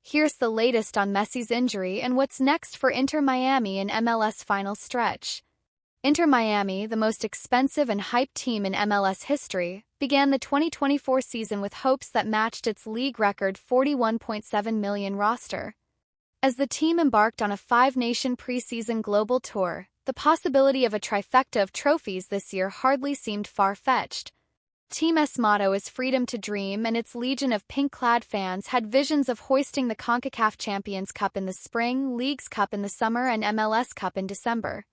Here's the latest on Messi's injury and what's next for Inter Miami in MLS final stretch. Inter Miami, the most expensive and hyped team in MLS history, began the 2024 season with hopes that matched its league record $41.7 million roster. As the team embarked on a five-nation preseason global tour, the possibility of a trifecta of trophies this year hardly seemed far-fetched. Team's motto is freedom to dream, and its legion of pink-clad fans had visions of hoisting the CONCACAF Champions Cup in the spring, Leagues Cup in the summer, and MLS Cup in December.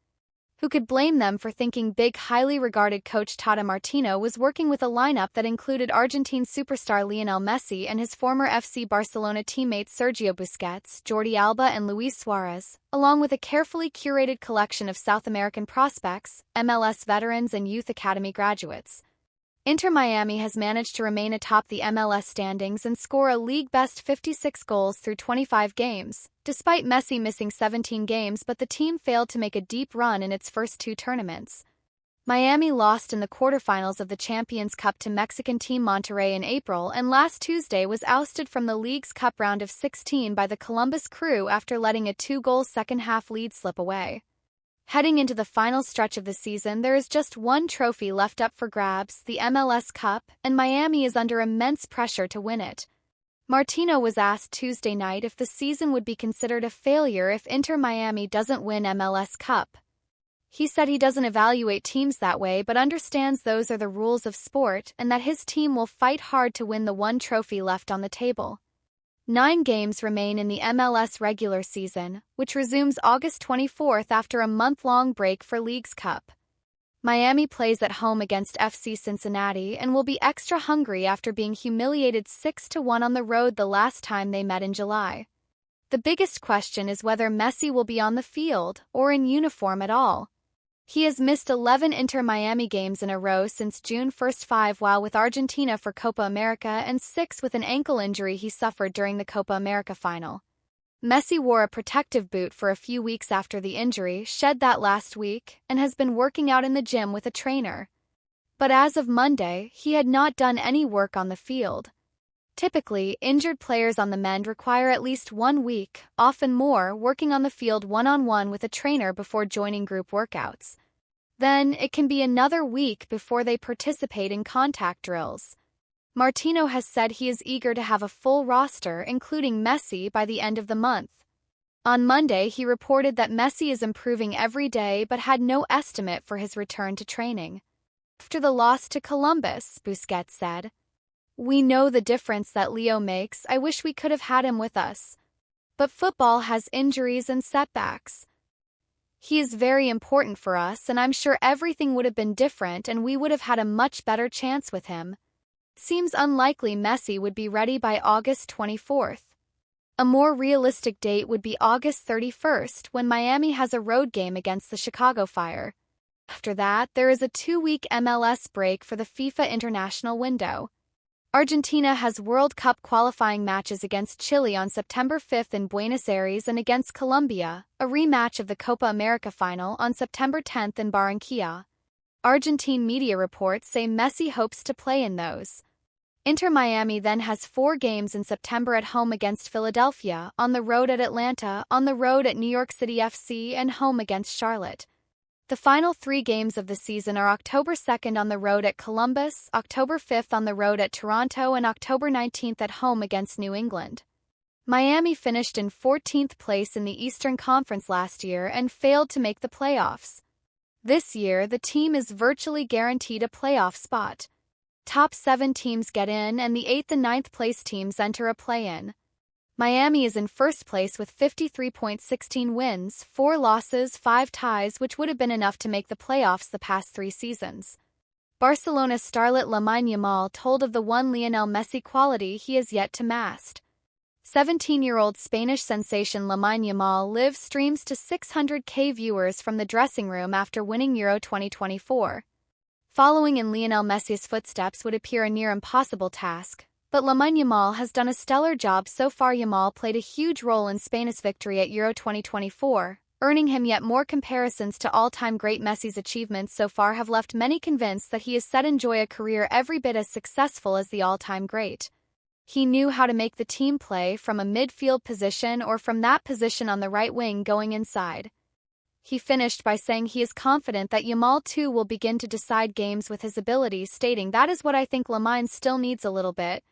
Who could blame them for thinking big, highly regarded coach Tata Martino was working with a lineup that included Argentine superstar Lionel Messi and his former FC Barcelona teammates Sergio Busquets, Jordi Alba, and Luis Suarez, along with a carefully curated collection of South American prospects, MLS veterans, and youth academy graduates. Inter Miami has managed to remain atop the MLS standings and score a league-best 56 goals through 25 games, despite Messi missing 17 games, but the team failed to make a deep run in its first two tournaments. Miami lost in the quarterfinals of the Champions Cup to Mexican team Monterrey in April, and last Tuesday was ousted from the Leagues Cup round of 16 by the Columbus Crew after letting a two-goal second-half lead slip away. Heading into the final stretch of the season, there is just one trophy left up for grabs, the MLS Cup, and Miami is under immense pressure to win it. Martino was asked Tuesday night if the season would be considered a failure if Inter Miami doesn't win MLS Cup. He said he doesn't evaluate teams that way but understands those are the rules of sport and that his team will fight hard to win the one trophy left on the table. 9 games remain in the MLS regular season, which resumes August 24th after a month-long break for Leagues Cup. Miami plays at home against FC Cincinnati and will be extra hungry after being humiliated 6-1 on the road the last time they met in July. The biggest question is whether Messi will be on the field or in uniform at all. He has missed 11 Inter Miami games in a row since June 1st, 5 while with Argentina for Copa America and 6 with an ankle injury he suffered during the Copa America final. Messi wore a protective boot for a few weeks after the injury, shed that last week, and has been working out in the gym with a trainer. But as of Monday, he had not done any work on the field. Typically, injured players on the mend require at least 1 week, often more, working on the field one-on-one with a trainer before joining group workouts. Then, it can be another week before they participate in contact drills. Martino has said he is eager to have a full roster, including Messi, by the end of the month. On Monday, he reported that Messi is improving every day but had no estimate for his return to training. After the loss to Columbus, Busquets said, "We know the difference that Leo makes. I wish we could have had him with us. But football has injuries and setbacks. He is very important for us, and I'm sure everything would have been different and we would have had a much better chance with him. Seems unlikely Messi would be ready by August 24th. A more realistic date would be August 31st when Miami has a road game against the Chicago Fire. After that, there is a 2-week MLS break for the FIFA international window. Argentina has World Cup qualifying matches against Chile on September 5th in Buenos Aires and against Colombia, a rematch of the Copa America final on September 10th in Barranquilla. Argentine media reports say Messi hopes to play in those. Inter Miami then has 4 games in September at home against Philadelphia, on the road at Atlanta, on the road at New York City FC, and home against Charlotte. The final 3 games of the season are October 2nd on the road at Columbus, October 5th on the road at Toronto, and October 19th at home against New England. Miami finished in 14th place in the Eastern Conference last year and failed to make the playoffs. This year, the team is virtually guaranteed a playoff spot. Top 7 teams get in and the 8th and 9th place teams enter a play-in. Miami is in first place with 53.16 wins, 4 losses, 5 ties, which would have been enough to make the playoffs the past 3 seasons. Barcelona starlet Lamine Yamal told of the one Lionel Messi quality he has yet to master. 17-year-old Spanish sensation Lamine Yamal live streams to 600,000 viewers from the dressing room after winning Euro 2024. Following in Lionel Messi's footsteps would appear a near impossible task, but Lamine Yamal has done a stellar job so far. Yamal played a huge role in Spain's victory at Euro 2024, earning him yet more comparisons to all-time great. Messi's achievements so far have left many convinced that he is set to enjoy a career every bit as successful as the all-time great. He knew how to make the team play from a midfield position or from that position on the right wing going inside. He finished by saying he is confident that Yamal too will begin to decide games with his abilities, stating, "That is what I think Lamine still needs a little bit.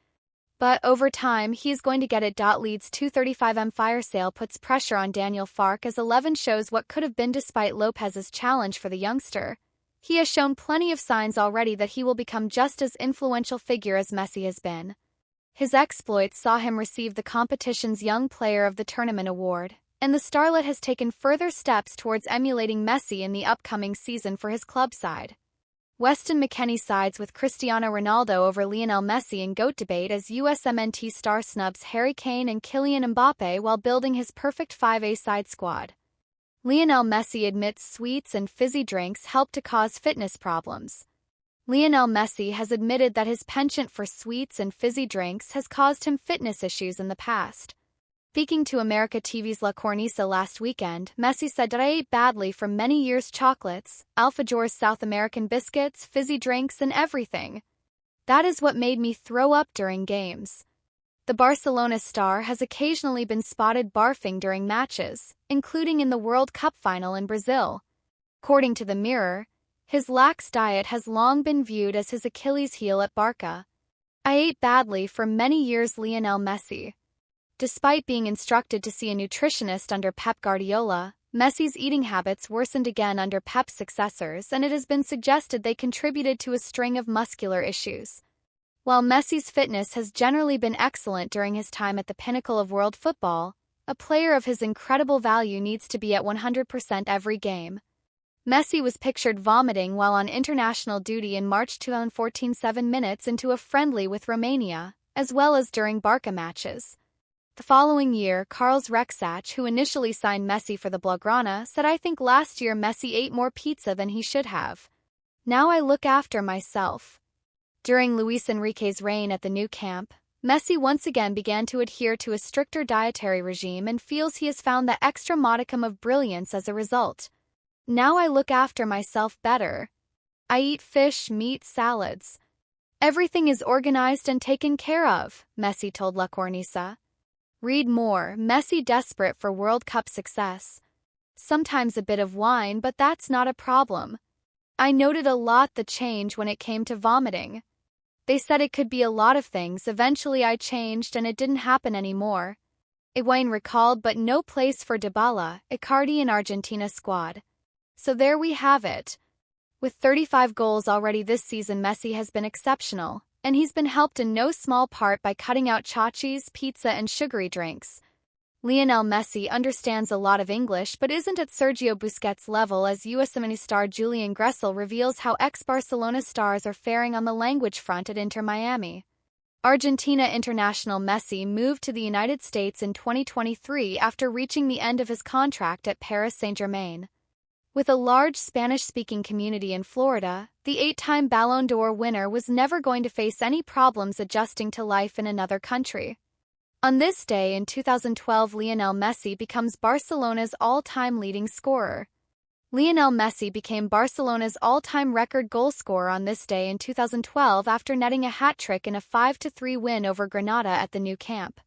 But over time, he is going to get it." Leeds 235M fire sale puts pressure on Daniel Farke as 11 shows what could have been despite Lopez's challenge for the youngster. He has shown plenty of signs already that he will become just as influential figure as Messi has been. His exploits saw him receive the competition's Young Player of the Tournament award, and the starlet has taken further steps towards emulating Messi in the upcoming season for his club side. Weston McKennie sides with Cristiano Ronaldo over Lionel Messi in GOAT debate as USMNT star snubs Harry Kane and Kylian Mbappe while building his perfect 5A side squad. Lionel Messi admits sweets and fizzy drinks help to cause fitness problems. Lionel Messi has admitted that his penchant for sweets and fizzy drinks has caused him fitness issues in the past. Speaking to America TV's La Cornisa last weekend, Messi said that "I ate badly for many years: chocolates, Alfajor's South American biscuits, fizzy drinks, and everything. That is what made me throw up during games." The Barcelona star has occasionally been spotted barfing during matches, including in the World Cup final in Brazil. According to the Mirror, his lax diet has long been viewed as his Achilles heel at Barca. "I ate badly for many years." Lionel Messi. Despite being instructed to see a nutritionist under Pep Guardiola, Messi's eating habits worsened again under Pep's successors, and it has been suggested they contributed to a string of muscular issues. While Messi's fitness has generally been excellent during his time at the pinnacle of world football, a player of his incredible value needs to be at 100% every game. Messi was pictured vomiting while on international duty in March 2014, 7 minutes into a friendly with Romania, as well as during Barca matches. The following year, Carlos Rexach, who initially signed Messi for the Blaugrana, said, "I think last year Messi ate more pizza than he should have. Now I look after myself." During Luis Enrique's reign at the new camp, Messi once again began to adhere to a stricter dietary regime and feels he has found that extra modicum of brilliance as a result. "Now I look after myself better. I eat fish, meat, salads. Everything is organized and taken care of," Messi told La Cornisa. Read more: Messi desperate for World Cup success. "Sometimes a bit of wine, but that's not a problem. I noted a lot the change when it came to vomiting. They said it could be a lot of things. Eventually I changed and it didn't happen anymore." Higuain recalled, but no place for Dybala, Icardi in Argentina squad. So there we have it. With 35 goals already this season, Messi has been exceptional, and he's been helped in no small part by cutting out chachis, pizza, and sugary drinks. Lionel Messi understands a lot of English but isn't at Sergio Busquets' level, as USMNT star Julian Gressel reveals how ex-Barcelona stars are faring on the language front at Inter Miami. Argentina international Messi moved to the United States in 2023 after reaching the end of his contract at Paris Saint-Germain. With a large Spanish-speaking community in Florida, the 8-time Ballon d'Or winner was never going to face any problems adjusting to life in another country. On this day in 2012, Lionel Messi becomes Barcelona's all-time leading scorer. Lionel Messi became Barcelona's all-time record goal scorer on this day in 2012 after netting a hat-trick in a 5-3 win over Granada at the new camp.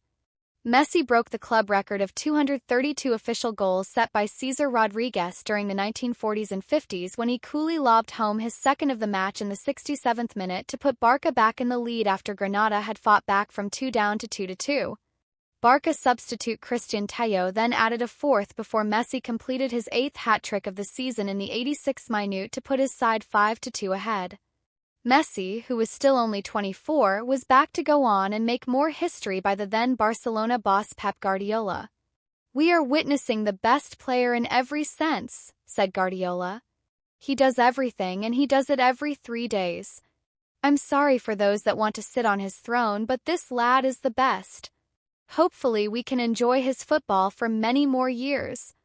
Messi broke the club record of 232 official goals set by Cesar Rodriguez during the 1940s and 50s when he coolly lobbed home his second of the match in the 67th minute to put Barca back in the lead after Granada had fought back from 2 down to 2-2. Barca substitute Christian Tello then added a fourth before Messi completed his 8th hat-trick of the season in the 86th minute to put his side 5-2 ahead. Messi, who was still only 24, was back to go on and make more history by the then Barcelona boss Pep Guardiola. "We are witnessing the best player in every sense," said Guardiola. "He does everything and he does it every 3 days. I'm sorry for those that want to sit on his throne, but this lad is the best. Hopefully we can enjoy his football for many more years."